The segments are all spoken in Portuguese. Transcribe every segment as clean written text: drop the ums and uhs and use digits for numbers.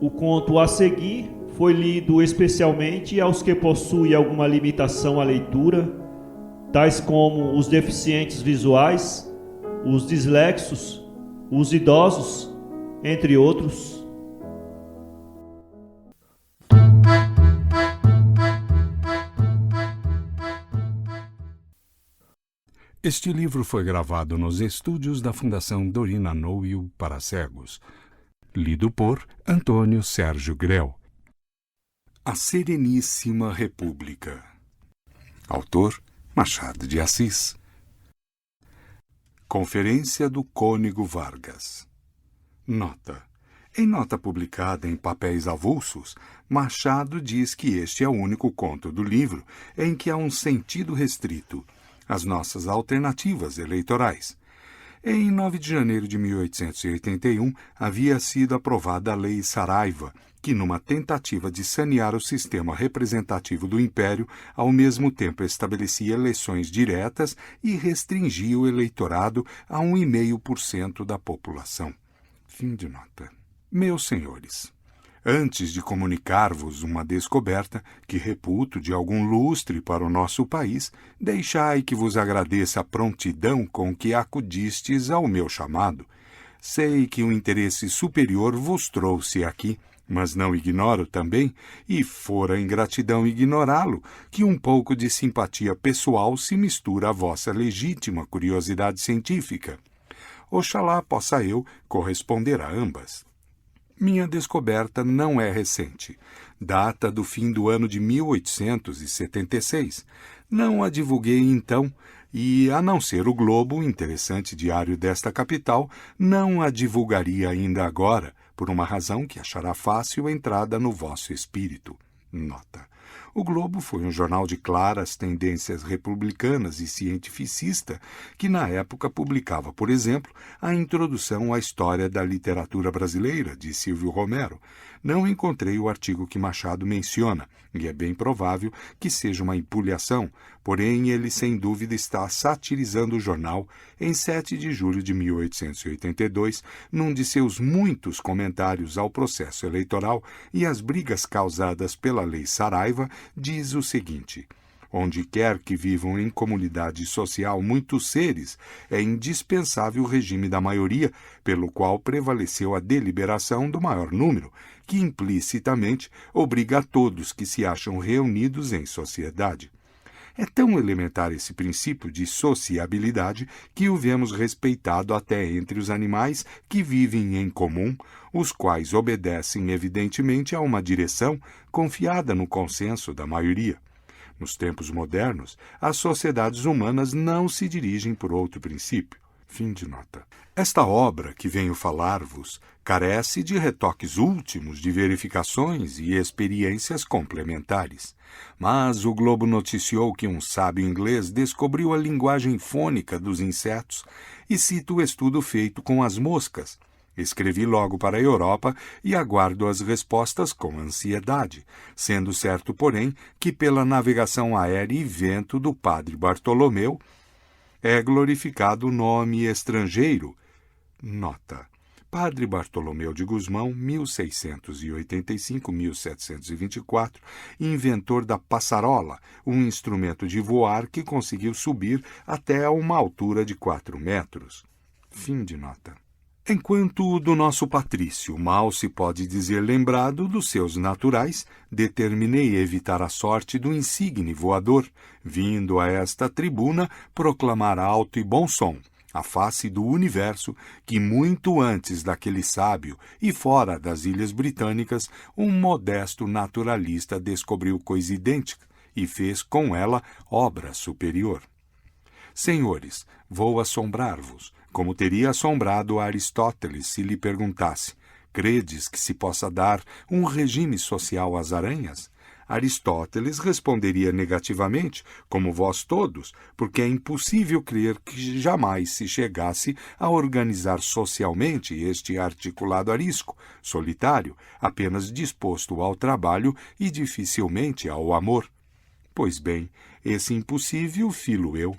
O conto a seguir foi lido especialmente aos que possuem alguma limitação à leitura, tais como os deficientes visuais, os dislexos, os idosos, entre outros. Este livro foi gravado nos estúdios da Fundação Dorina Noil para cegos. Lido por Antônio Sérgio Grell. A Sereníssima República. Autor Machado de Assis. Conferência do Cônego Vargas. Nota. Em nota publicada em papéis avulsos, Machado diz que este é o único conto do livro em que há um sentido restrito, as nossas alternativas eleitorais. Em 9 de janeiro de 1881, havia sido aprovada a Lei Saraiva, que, numa tentativa de sanear o sistema representativo do Império, ao mesmo tempo estabelecia eleições diretas e restringia o eleitorado a 1,5% da população. Fim de nota. Meus senhores, antes de comunicar-vos uma descoberta que reputo de algum lustre para o nosso país, deixai que vos agradeça a prontidão com que acudistes ao meu chamado. Sei que o interesse superior vos trouxe aqui, mas não ignoro também, e fora ingratidão ignorá-lo, que um pouco de simpatia pessoal se mistura à vossa legítima curiosidade científica. Oxalá possa eu corresponder a ambas. Minha descoberta não é recente. Data do fim do ano de 1876. Não a divulguei então e, a não ser o Globo, interessante diário desta capital, não a divulgaria ainda agora, por uma razão que achará fácil entrada no vosso espírito. Nota. O Globo foi um jornal de claras tendências republicanas e cientificista que, na época, publicava, por exemplo, a introdução à história da literatura brasileira, de Silvio Romero. Não encontrei o artigo que Machado menciona, e é bem provável que seja uma empulhação, porém ele, sem dúvida, está satirizando o jornal em 7 de julho de 1882, num de seus muitos comentários ao processo eleitoral e às brigas causadas pela Lei Saraiva, diz o seguinte: onde quer que vivam em comunidade social muitos seres, é indispensável o regime da maioria, pelo qual prevaleceu a deliberação do maior número, que implicitamente obriga a todos que se acham reunidos em sociedade. É tão elementar esse princípio de sociabilidade que o vemos respeitado até entre os animais que vivem em comum, os quais obedecem evidentemente a uma direção confiada no consenso da maioria. Nos tempos modernos, as sociedades humanas não se dirigem por outro princípio. Fim de nota. Esta obra que venho falar-vos carece de retoques últimos, de verificações e experiências complementares. Mas o Globo noticiou que um sábio inglês descobriu a linguagem fônica dos insetos e cita o estudo feito com as moscas. Escrevi logo para a Europa e aguardo as respostas com ansiedade, sendo certo, porém, que pela navegação aérea e vento do padre Bartolomeu é glorificado o nome estrangeiro. Nota. Padre Bartolomeu de Gusmão, 1685-1724, inventor da passarola, um instrumento de voar que conseguiu subir até a uma altura de 4 metros. Fim de nota. Enquanto do nosso patrício mal se pode dizer lembrado dos seus naturais, determinei evitar a sorte do insigne voador, vindo a esta tribuna proclamar alto e bom som, a face do universo, que muito antes daquele sábio e fora das Ilhas Britânicas, um modesto naturalista descobriu coisa idêntica e fez com ela obra superior. Senhores, vou assombrar-vos, como teria assombrado a Aristóteles se lhe perguntasse: credes que se possa dar um regime social às aranhas? Aristóteles responderia negativamente, como vós todos, porque é impossível crer que jamais se chegasse a organizar socialmente este articulado arisco, solitário, apenas disposto ao trabalho e dificilmente ao amor. Pois bem, esse impossível filo eu.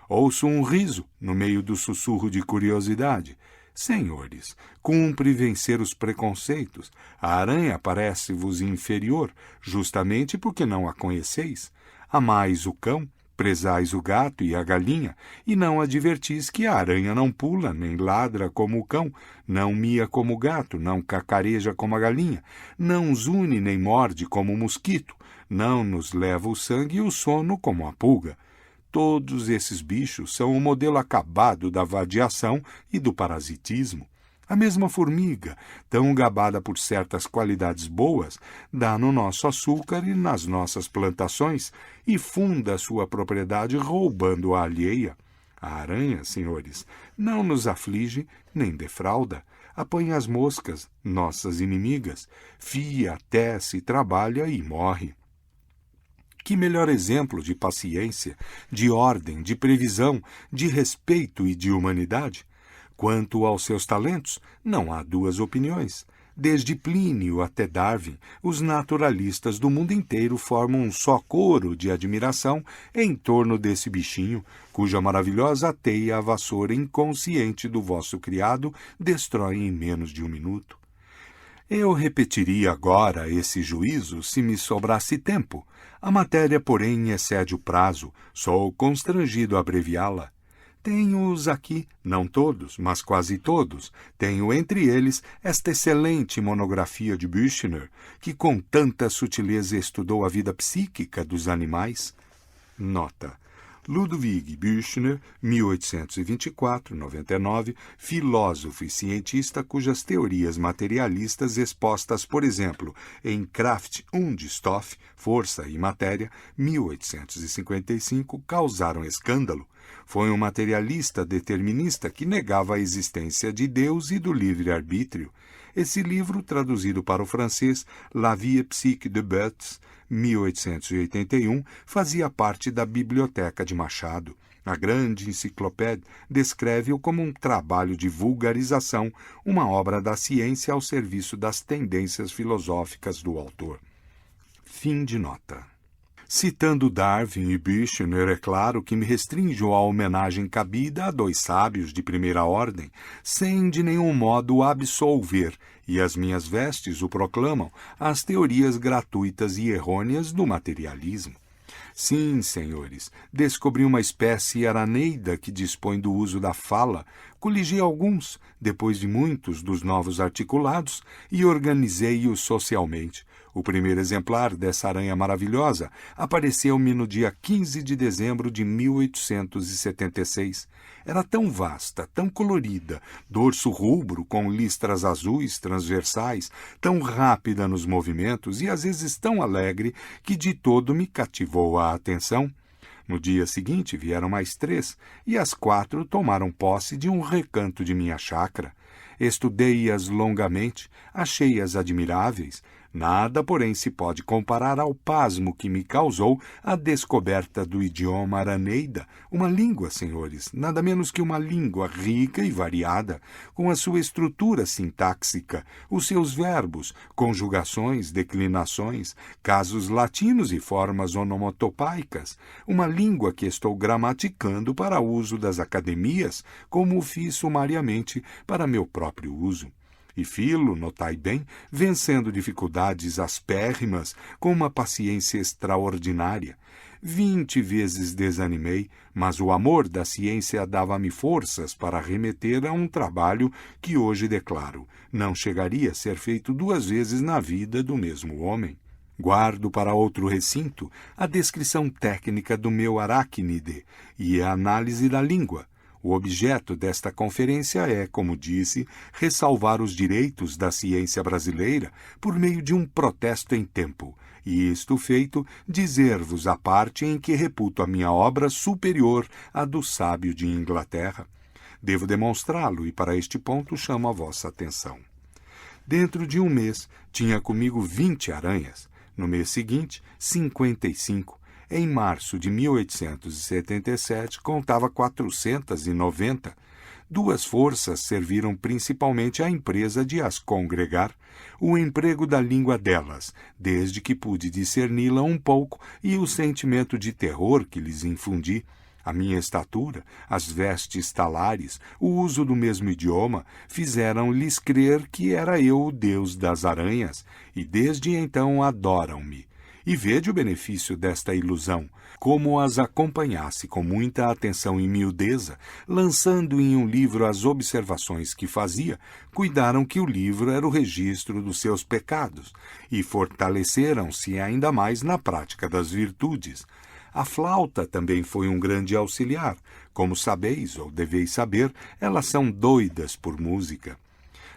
Ouço um riso no meio do sussurro de curiosidade. Senhores, cumpre vencer os preconceitos. A aranha parece-vos inferior, justamente porque não a conheceis. Amais o cão, prezais o gato e a galinha, e não advertis que a aranha não pula, nem ladra como o cão, não mia como o gato, não cacareja como a galinha, não zune nem morde como o mosquito, não nos leva o sangue e o sono como a pulga. Todos esses bichos são o modelo acabado da vadiação e do parasitismo. A mesma formiga, tão gabada por certas qualidades boas, dá no nosso açúcar e nas nossas plantações e funda sua propriedade roubando a alheia. A aranha, senhores, não nos aflige nem defrauda. Apanha as moscas, nossas inimigas, fia, tece, trabalha e morre. Que melhor exemplo de paciência, de ordem, de previsão, de respeito e de humanidade? Quanto aos seus talentos, não há duas opiniões. Desde Plínio até Darwin, os naturalistas do mundo inteiro formam um só coro de admiração em torno desse bichinho, cuja maravilhosa teia a vassoura inconsciente do vosso criado destrói em menos de um minuto. Eu repetiria agora esse juízo se me sobrasse tempo. A matéria, porém, excede o prazo. Sou constrangido a abreviá-la. Tenho-os aqui, não todos, mas quase todos. Tenho entre eles esta excelente monografia de Büchner, que com tanta sutileza estudou a vida psíquica dos animais. Nota: Ludwig Büchner, 1824-99, filósofo e cientista cujas teorias materialistas expostas, por exemplo, em Kraft und Stoff, Força e Matéria, 1855, causaram escândalo. Foi um materialista determinista que negava a existência de Deus e do livre-arbítrio. Esse livro, traduzido para o francês, La vie psychique de Boetz, 1881, fazia parte da biblioteca de Machado. A grande enciclopédia descreve-o como um trabalho de vulgarização, uma obra da ciência ao serviço das tendências filosóficas do autor. Fim de nota. Citando Darwin e Büchner, é claro que me restringo à homenagem cabida a dois sábios de primeira ordem, sem de nenhum modo absolver, e as minhas vestes o proclamam, as teorias gratuitas e errôneas do materialismo. Sim, senhores, descobri uma espécie araneida que dispõe do uso da fala, coligi alguns, depois de muitos dos novos articulados, e organizei-os socialmente. O primeiro exemplar dessa aranha maravilhosa apareceu-me no dia 15 de dezembro de 1876. Era tão vasta, tão colorida, dorso rubro com listras azuis transversais, tão rápida nos movimentos e às vezes tão alegre que de todo me cativou a atenção. No dia seguinte vieram mais 3, e as 4 tomaram posse de um recanto de minha chácara. Estudei-as longamente, achei-as admiráveis. Nada, porém, se pode comparar ao pasmo que me causou a descoberta do idioma araneida, uma língua, senhores, nada menos que uma língua rica e variada, com a sua estrutura sintáxica, os seus verbos, conjugações, declinações, casos latinos e formas onomatopaicas, uma língua que estou gramaticando para uso das academias, como o fiz sumariamente para meu próprio uso. E filo, notai bem, vencendo dificuldades aspérrimas com uma paciência extraordinária. 20 vezes desanimei, mas o amor da ciência dava-me forças para remeter a um trabalho que hoje declaro não chegaria a ser feito 2 vezes na vida do mesmo homem. Guardo para outro recinto a descrição técnica do meu aracnide e a análise da língua. O objeto desta conferência é, como disse, ressalvar os direitos da ciência brasileira por meio de um protesto em tempo, e isto feito, dizer-vos a parte em que reputo a minha obra superior à do sábio de Inglaterra. Devo demonstrá-lo e para este ponto chamo a vossa atenção. Dentro de um mês, tinha comigo 20 aranhas. No mês seguinte, 55. Em março de 1877, contava 490. 2 forças serviram principalmente à empresa de as congregar, o emprego da língua delas, desde que pude discerni-la um pouco, e o sentimento de terror que lhes infundi. A minha estatura, as vestes talares, o uso do mesmo idioma, fizeram-lhes crer que era eu o deus das aranhas, e desde então adoram-me. E vede o benefício desta ilusão, como as acompanhasse com muita atenção e miudeza, lançando em um livro as observações que fazia, cuidaram que o livro era o registro dos seus pecados, e fortaleceram-se ainda mais na prática das virtudes. A flauta também foi um grande auxiliar. Como sabeis, ou deveis saber, elas são doidas por música.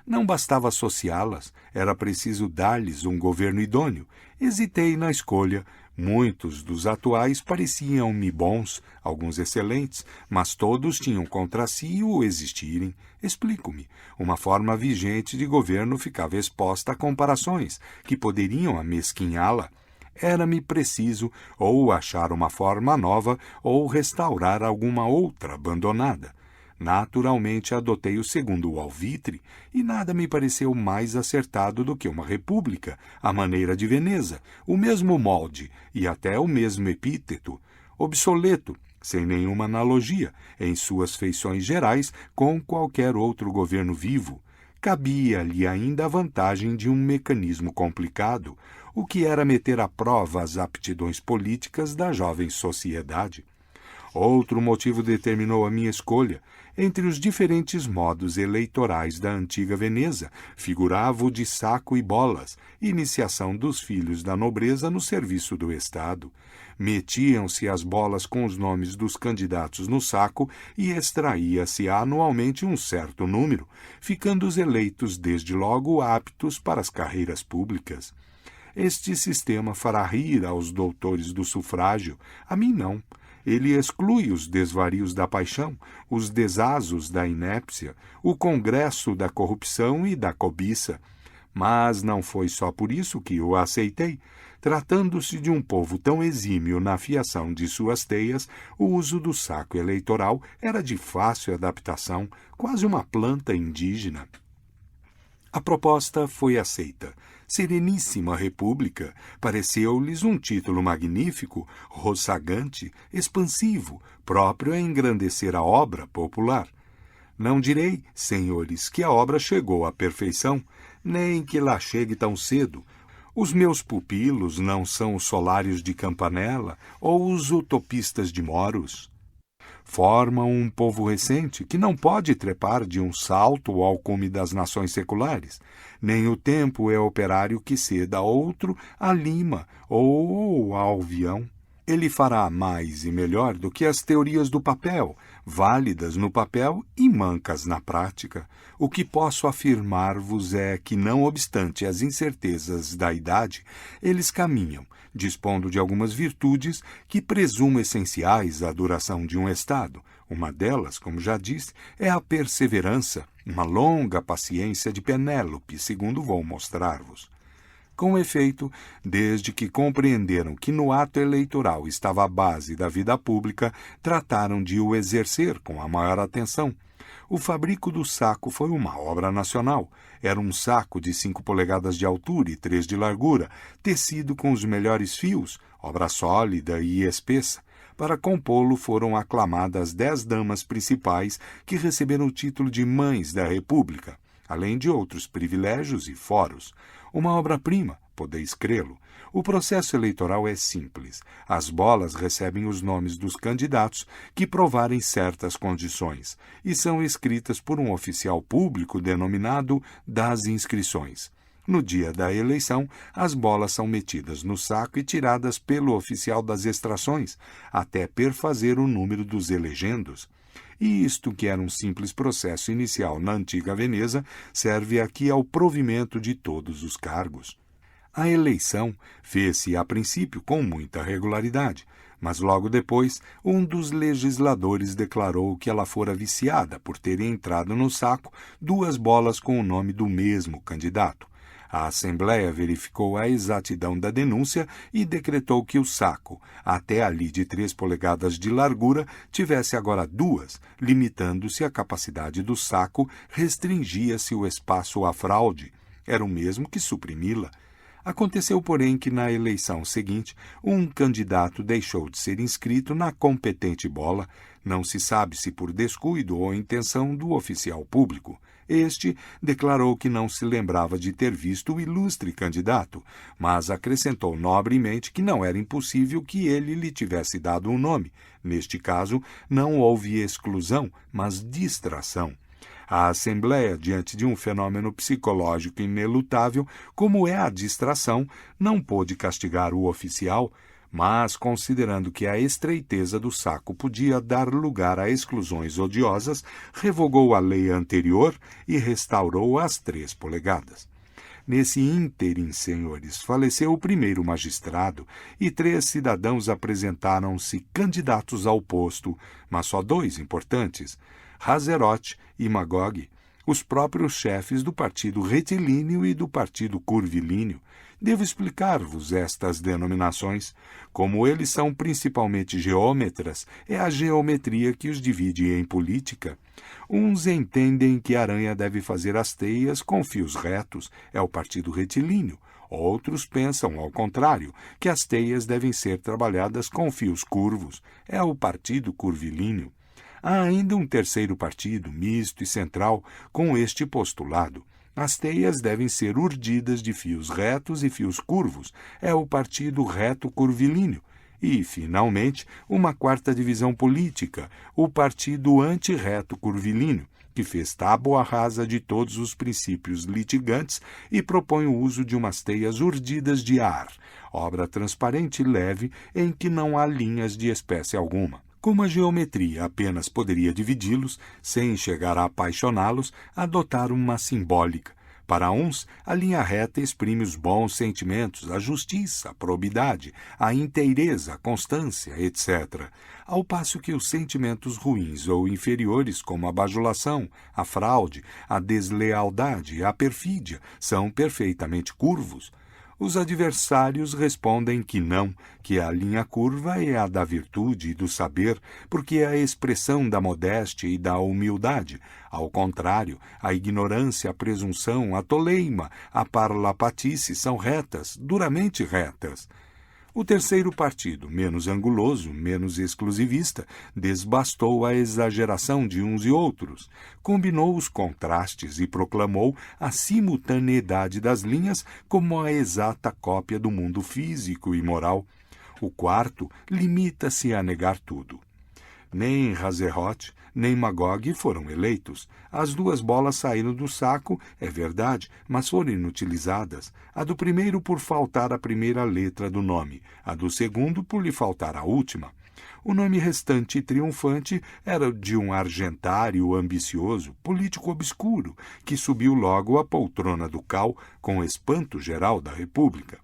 Não bastava associá-las, era preciso dar-lhes um governo idôneo. Hesitei na escolha. Muitos dos atuais pareciam-me bons, alguns excelentes, mas todos tinham contra si o existirem. Explico-me. Uma forma vigente de governo ficava exposta a comparações, que poderiam amesquinhá-la. Era-me preciso ou achar uma forma nova ou restaurar alguma outra abandonada. Naturalmente adotei o segundo alvitre, e nada me pareceu mais acertado do que uma república, à maneira de Veneza, o mesmo molde e até o mesmo epíteto, obsoleto, sem nenhuma analogia, em suas feições gerais, com qualquer outro governo vivo. Cabia-lhe ainda a vantagem de um mecanismo complicado, o que era meter à prova as aptidões políticas da jovem sociedade. Outro motivo determinou a minha escolha. Entre os diferentes modos eleitorais da antiga Veneza, figurava o de saco e bolas, iniciação dos filhos da nobreza no serviço do Estado. Metiam-se as bolas com os nomes dos candidatos no saco e extraía-se anualmente um certo número, ficando os eleitos desde logo aptos para as carreiras públicas. Este sistema fará rir aos doutores do sufrágio, a mim não. Ele exclui os desvarios da paixão, os desasos da inépcia, o congresso da corrupção e da cobiça. Mas não foi só por isso que o aceitei. Tratando-se de um povo tão exímio na fiação de suas teias, o uso do saco eleitoral era de fácil adaptação, quase uma planta indígena. A proposta foi aceita. Sereníssima República pareceu-lhes um título magnífico, roçagante, expansivo, próprio a engrandecer a obra popular. Não direi, senhores, que a obra chegou à perfeição, nem que lá chegue tão cedo. Os meus pupilos não são os solários de Campanella ou os utopistas de Moros. Formam um povo recente que não pode trepar de um salto ao cume das nações seculares. Nem o tempo é operário que ceda a outro a lima ou ao avião. Ele fará mais e melhor do que as teorias do papel, válidas no papel e mancas na prática. O que posso afirmar-vos é que, não obstante as incertezas da idade, eles caminham, dispondo de algumas virtudes que presumo essenciais à duração de um Estado. Uma delas, como já disse, é a perseverança, uma longa paciência de Penélope, segundo vou mostrar-vos. Com efeito, desde que compreenderam que no ato eleitoral estava a base da vida pública, trataram de o exercer com a maior atenção. O fabrico do saco foi uma obra nacional. Era um saco de 5 polegadas de altura e 3 de largura, tecido com os melhores fios, obra sólida e espessa. Para compô-lo foram aclamadas 10 damas principais que receberam o título de Mães da República, além de outros privilégios e foros. Uma obra-prima, podeis crê-lo. O processo eleitoral é simples. As bolas recebem os nomes dos candidatos que provarem certas condições e são escritas por um oficial público denominado das inscrições. No dia da eleição, as bolas são metidas no saco e tiradas pelo oficial das extrações, até perfazer o número dos elegendos. E isto, que era um simples processo inicial na antiga Veneza, serve aqui ao provimento de todos os cargos. A eleição fez-se a princípio com muita regularidade, mas logo depois um dos legisladores declarou que ela fora viciada por terem entrado no saco 2 bolas com o nome do mesmo candidato. A Assembleia verificou a exatidão da denúncia e decretou que o saco, até ali de 3 polegadas de largura, tivesse agora 2, limitando-se a capacidade do saco, restringia-se o espaço à fraude. Era o mesmo que suprimi-la. Aconteceu, porém, que na eleição seguinte, um candidato deixou de ser inscrito na competente bola, não se sabe se por descuido ou intenção do oficial público. Este declarou que não se lembrava de ter visto o ilustre candidato, mas acrescentou nobremente que não era impossível que ele lhe tivesse dado um nome. Neste caso, não houve exclusão, mas distração. A Assembleia, diante de um fenômeno psicológico inelutável, como é a distração, não pôde castigar o oficial, mas, considerando que a estreiteza do saco podia dar lugar a exclusões odiosas, revogou a lei anterior e restaurou as 3 polegadas. Nesse ínterim, senhores, faleceu o primeiro magistrado e 3 cidadãos apresentaram-se candidatos ao posto, mas só 2 importantes, Hazerote e Magog, os próprios chefes do partido retilíneo e do partido curvilíneo. Devo explicar-vos estas denominações. Como eles são principalmente geômetras, é a geometria que os divide em política. Uns entendem que a aranha deve fazer as teias com fios retos, é o partido retilíneo. Outros pensam, ao contrário, que as teias devem ser trabalhadas com fios curvos, é o partido curvilíneo. Há ainda um terceiro partido, misto e central, com este postulado. As teias devem ser urdidas de fios retos e fios curvos, é o partido reto-curvilíneo. E, finalmente, uma 4ª divisão política, o partido anti-reto-curvilíneo, que fez tábua rasa de todos os princípios litigantes e propõe o uso de umas teias urdidas de ar, obra transparente e leve em que não há linhas de espécie alguma. Como a geometria apenas poderia dividi-los, sem chegar a apaixoná-los, adotaram uma simbólica. Para uns, a linha reta exprime os bons sentimentos, a justiça, a probidade, a inteireza, a constância, etc., ao passo que os sentimentos ruins ou inferiores, como a bajulação, a fraude, a deslealdade e a perfídia, são perfeitamente curvos. Os adversários respondem que não, que a linha curva é a da virtude e do saber, porque é a expressão da modéstia e da humildade. Ao contrário, a ignorância, a presunção, a toleima, a parlapatice são retas, duramente retas. O terceiro partido, menos anguloso, menos exclusivista, desbastou a exageração de uns e outros, combinou os contrastes e proclamou a simultaneidade das linhas como a exata cópia do mundo físico e moral. O quarto limita-se a negar tudo. Nem Hazerote, nem Magog foram eleitos. As 2 bolas saíram do saco, é verdade, mas foram inutilizadas. A do primeiro por faltar a primeira letra do nome, a do segundo por lhe faltar a última. O nome restante e triunfante era de um argentário ambicioso, político obscuro, que subiu logo à poltrona ducal com espanto geral da República.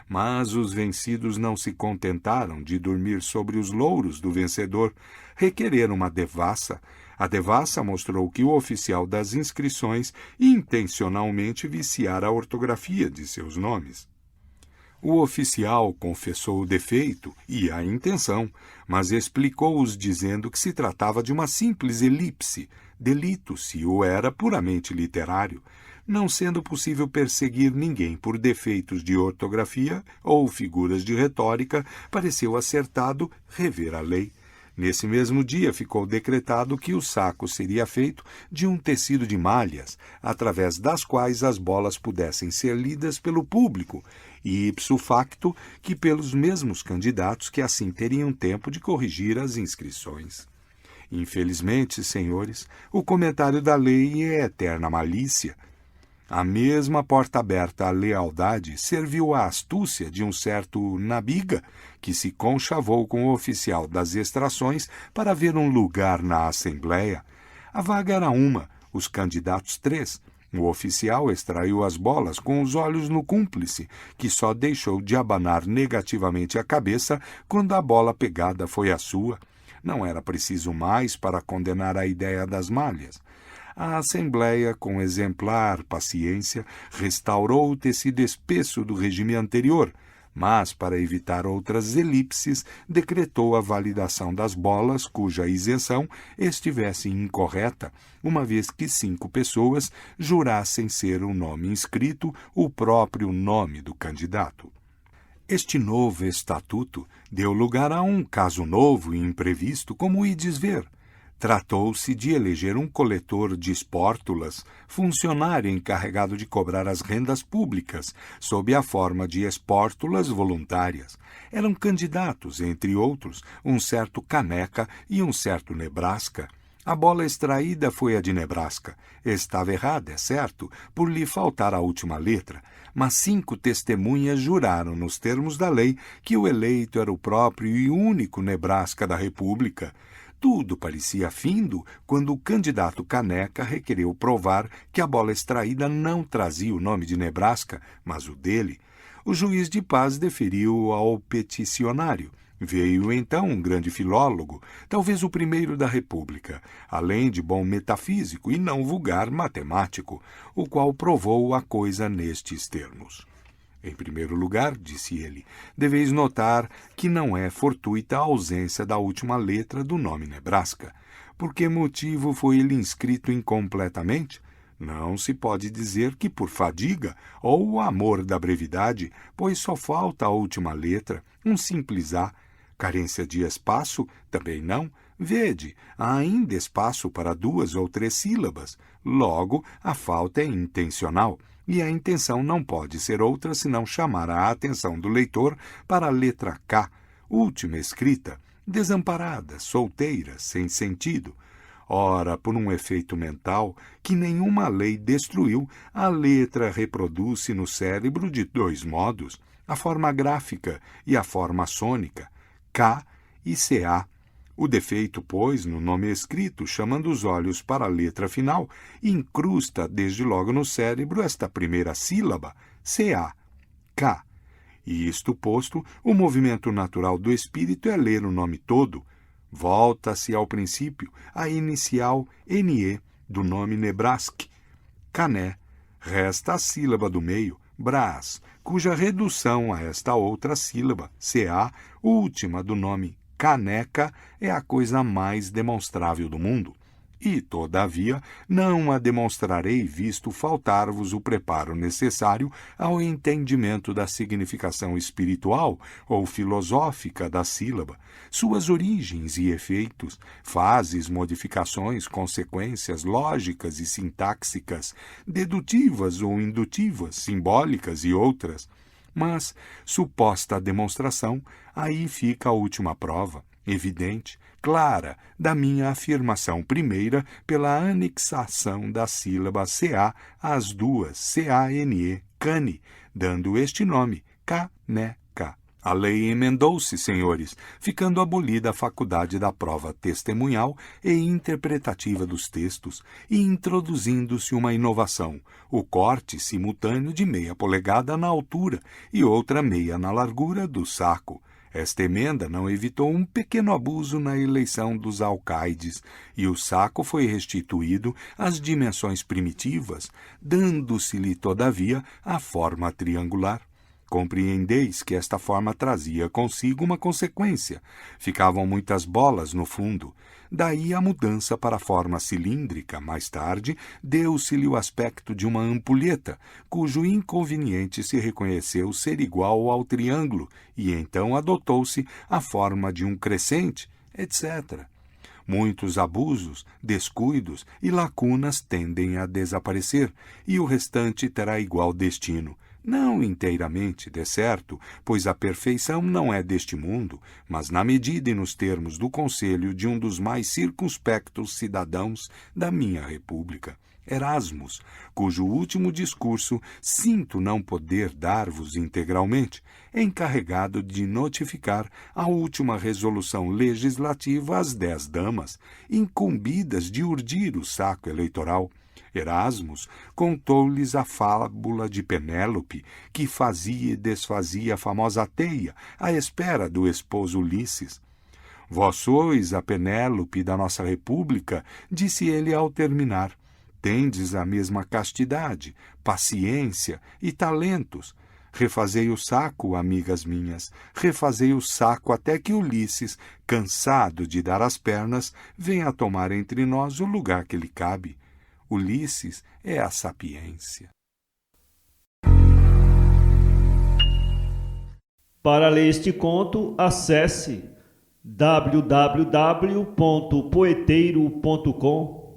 Mas os vencidos não se contentaram de dormir sobre os louros do vencedor, requereram uma devassa. A devassa mostrou que o oficial das inscrições intencionalmente viciara a ortografia de seus nomes. O oficial confessou o defeito e a intenção, mas explicou-os dizendo que se tratava de uma simples elipse, delito se o era puramente literário, não sendo possível perseguir ninguém por defeitos de ortografia ou figuras de retórica, pareceu acertado rever a lei. Nesse mesmo dia ficou decretado que o saco seria feito de um tecido de malhas, através das quais as bolas pudessem ser lidas pelo público, e ipso facto que pelos mesmos candidatos que assim teriam tempo de corrigir as inscrições. Infelizmente, senhores, o comentário da lei é eterna malícia. A mesma porta aberta à lealdade serviu à astúcia de um certo Nabiga, que se conchavou com o oficial das extrações para ver um lugar na Assembleia. A vaga era uma, os candidatos 3. O oficial extraiu as bolas com os olhos no cúmplice, que só deixou de abanar negativamente a cabeça quando a bola pegada foi a sua. Não era preciso mais para condenar a ideia das malhas. A Assembleia, com exemplar paciência, restaurou o tecido espesso do regime anterior, mas, para evitar outras elipses, decretou a validação das bolas cuja isenção estivesse incorreta, uma vez que 5 pessoas jurassem ser o nome inscrito o próprio nome do candidato. Este novo estatuto deu lugar a um caso novo e imprevisto, como ides ver. Tratou-se de eleger um coletor de espórtulas, funcionário encarregado de cobrar as rendas públicas, sob a forma de espórtulas voluntárias. Eram candidatos, entre outros, um certo Caneca e um certo Nebraska. A bola extraída foi a de Nebraska. Estava errada, é certo, por lhe faltar a última letra, mas 5 testemunhas juraram, nos termos da lei, que o eleito era o próprio e único Nebraska da República. Tudo parecia findo quando o candidato Caneca requereu provar que a bola extraída não trazia o nome de Nebraska, mas o dele. O juiz de paz deferiu ao peticionário. Veio então um grande filólogo, talvez o primeiro da República, além de bom metafísico e não vulgar matemático, o qual provou a coisa nestes termos. Em primeiro lugar, disse ele, deveis notar que não é fortuita a ausência da última letra do nome Nebraska. Por que motivo foi ele inscrito incompletamente? Não se pode dizer que por fadiga ou amor da brevidade, pois só falta a última letra, um simples A. Carência de espaço? Também não. Vede, há ainda espaço para 2 ou 3 sílabas. Logo, a falta é intencional. E a intenção não pode ser outra senão chamar a atenção do leitor para a letra K, última escrita, desamparada, solteira, sem sentido. Ora, por um efeito mental que nenhuma lei destruiu, a letra reproduz-se no cérebro de 2 modos, a forma gráfica e a forma sônica, K e CA. O defeito, pois, no nome escrito, chamando os olhos para a letra final, incrusta desde logo no cérebro esta primeira sílaba, CA, K. E isto posto, o movimento natural do espírito é ler o nome todo. Volta-se ao princípio, a inicial NE do nome Nebraska, Cané. Resta a sílaba do meio, Brás, cuja redução a esta outra sílaba, CA, última do nome Caneca, é a coisa mais demonstrável do mundo. E, todavia, não a demonstrarei, visto faltar-vos o preparo necessário ao entendimento da significação espiritual ou filosófica da sílaba, suas origens e efeitos, fases, modificações, consequências lógicas e sintáxicas, dedutivas ou indutivas, simbólicas e outras. Mas, suposta a demonstração, aí fica a última prova, evidente, clara, da minha afirmação primeira pela anexação da sílaba CA às 2 CANE, cane, dando este nome, Caneca. A lei emendou-se, senhores, ficando abolida a faculdade da prova testemunhal e interpretativa dos textos, e introduzindo-se uma inovação, o corte simultâneo de meia polegada na altura e outra meia na largura do saco. Esta emenda não evitou um pequeno abuso na eleição dos alcaides, e o saco foi restituído às dimensões primitivas, dando-se-lhe, todavia, a forma triangular. Compreendeis que esta forma trazia consigo uma consequência. Ficavam muitas bolas no fundo. Daí a mudança para a forma cilíndrica. Mais tarde, deu-se-lhe o aspecto de uma ampulheta, cujo inconveniente se reconheceu ser igual ao triângulo, e então adotou-se a forma de um crescente, etc. Muitos abusos, descuidos e lacunas tendem a desaparecer, e o restante terá igual destino. Não inteiramente, de certo, pois a perfeição não é deste mundo, mas na medida e nos termos do conselho de um dos mais circunspectos cidadãos da minha república, Erasmus, cujo último discurso sinto não poder dar-vos integralmente, encarregado de notificar a última resolução legislativa às 10 damas, incumbidas de urdir o saco eleitoral. Erasmus contou-lhes a fábula de Penélope, que fazia e desfazia a famosa teia, à espera do esposo Ulisses. Vós sois a Penélope da nossa república, disse ele ao terminar. Tendes a mesma castidade, paciência e talentos. Refazei o saco, amigas minhas, refazei o saco até que Ulisses, cansado de dar as pernas, venha tomar entre nós o lugar que lhe cabe. Ulisses é a sapiência. Para ler este conto, acesse www.poeteiro.com.